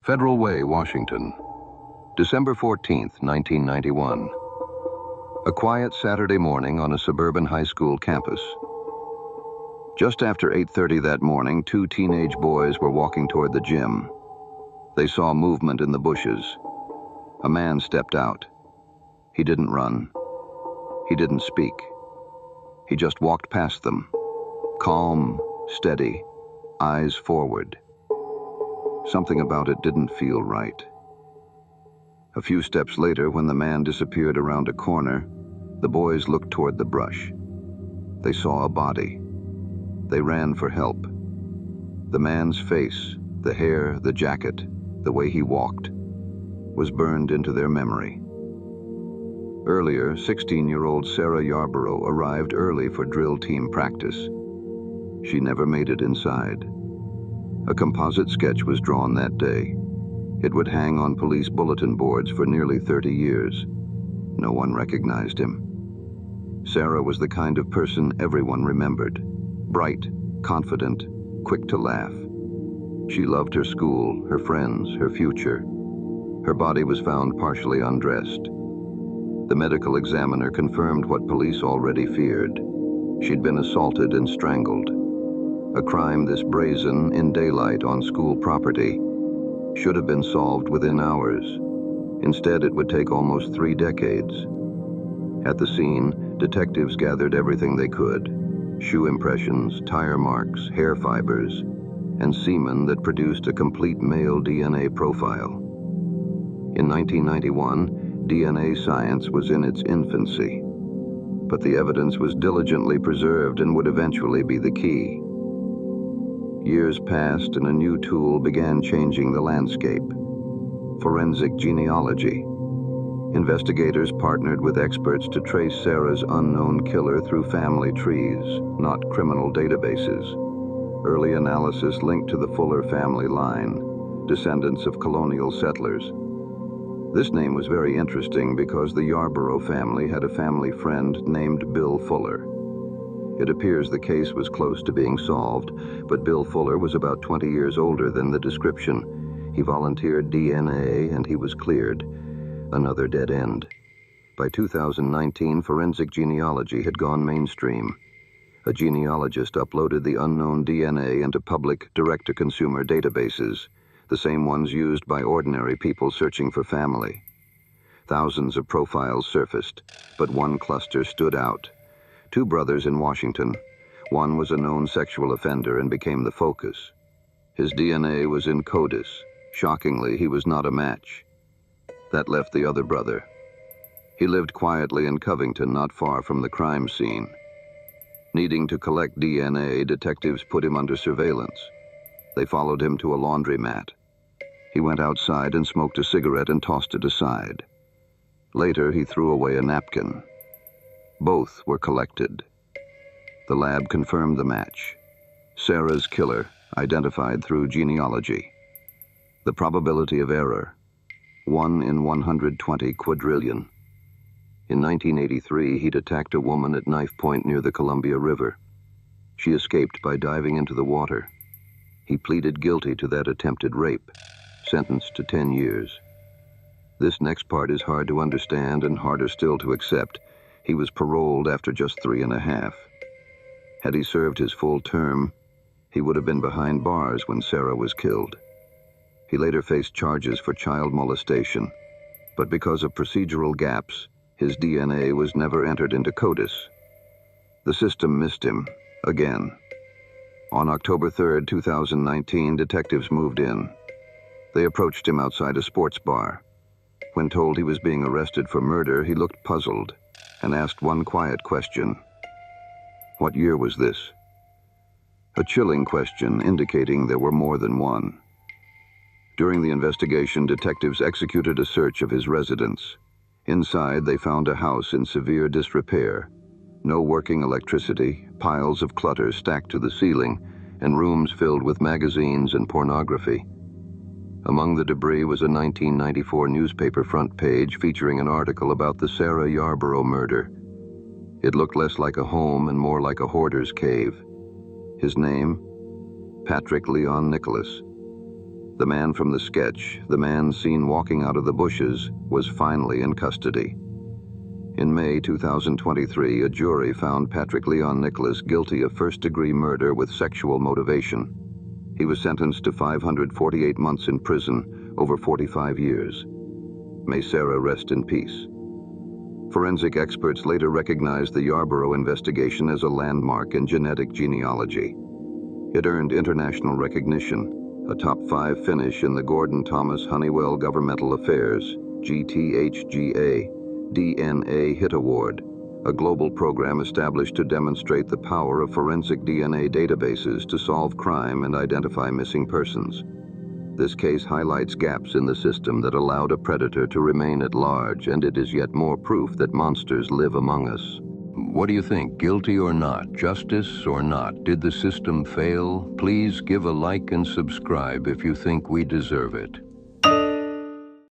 Federal Way, Washington, December 14, 1991. A quiet Saturday morning on a suburban high school campus. Just after 8:30 that morning, two teenage boys were walking toward the gym. They saw movement in the bushes. A man stepped out. He didn't run. He didn't speak. He just walked past them, calm, steady, eyes forward. Something about it didn't feel right. A few steps later, when the man disappeared around a corner, the boys looked toward the brush. They saw a body. They ran for help. The man's face, the hair, the jacket, the way he walked, was burned into their memory. Earlier, 16-year-old Sarah Yarborough arrived early for drill team practice. She never made it inside. A composite sketch was drawn that day. It would hang on police bulletin boards for nearly 30 years. No one recognized him. Sarah was the kind of person everyone remembered. Bright, confident, quick to laugh. She loved her school, her friends, her future. Her body was found partially undressed. The medical examiner confirmed what police already feared. She'd been assaulted and strangled. A crime this brazen, in daylight on school property, should have been solved within hours. Instead, it would take almost 3 decades. At the scene, detectives gathered everything they could: shoe impressions, tire marks, hair fibers, and semen that produced a complete male DNA profile. In 1991, DNA science was in its infancy, but the evidence was diligently preserved and would eventually be the key. Years passed and a new tool began changing the landscape: forensic genealogy. Investigators partnered with experts to trace Sarah's unknown killer through family trees, not criminal databases. Early analysis linked to the Fuller family line, descendants of colonial settlers. This name was very interesting because the Yarborough family had a family friend named Bill Fuller. It appears the case was close to being solved, but Bill Fuller was about 20 years older than the description. He volunteered DNA and he was cleared. Another dead end. By 2019, forensic genealogy had gone mainstream. A genealogist uploaded the unknown DNA into public direct-to-consumer databases, the same ones used by ordinary people searching for family. Thousands of profiles surfaced, but one cluster stood out. 2 brothers in Washington. One was a known sexual offender and became the focus. His DNA was in CODIS. Shockingly, he was not a match. That left the other brother. He lived quietly in Covington, not far from the crime scene. Needing to collect DNA, detectives put him under surveillance. They followed him to a laundromat. He went outside and smoked a cigarette and tossed it aside. Later, he threw away a napkin. Both were collected. The lab confirmed the match. Sarah's killer, identified through genealogy. The probability of error: 1 in 120 quadrillion. In 1983, he'd attacked a woman at knife point near the Columbia River. She escaped by diving into the water. He pleaded guilty to that attempted rape, sentenced to 10 years. This next part is hard to understand and harder still to accept. He was paroled after just 3.5. Had he served his full term, he would have been behind bars when Sarah was killed. He later faced charges for child molestation, but because of procedural gaps, his DNA was never entered into CODIS. The system missed him, again. On October 3, 2019, detectives moved in. They approached him outside a sports bar. When told he was being arrested for murder, he looked puzzled and asked one quiet question: "What year was this?" A chilling question indicating there were more than one. During the investigation, detectives executed a search of his residence. Inside, they found a house in severe disrepair. No working electricity, piles of clutter stacked to the ceiling, and rooms filled with magazines and pornography. Among the debris was a 1994 newspaper front page featuring an article about the Sarah Yarborough murder. It looked less like a home and more like a hoarder's cave. His name? Patrick Leon Nicholas. The man from the sketch, the man seen walking out of the bushes, was finally in custody. In May 2023, a jury found Patrick Leon Nicholas guilty of first-degree murder with sexual motivation. He was sentenced to 548 months in prison, over 45 years. May Sarah rest in peace. Forensic experts later recognized the Yarborough investigation as a landmark in genetic genealogy. It earned international recognition, a top 5 finish in the Gordon Thomas Honeywell Governmental Affairs, GTHGA, DNA Hit Award, a global program established to demonstrate the power of forensic DNA databases to solve crime and identify missing persons. This case highlights gaps in the system that allowed a predator to remain at large, and it is yet more proof that monsters live among us. What do you think? Guilty or not? Justice or not? Did the system fail? Please give a like and subscribe if you think we deserve it.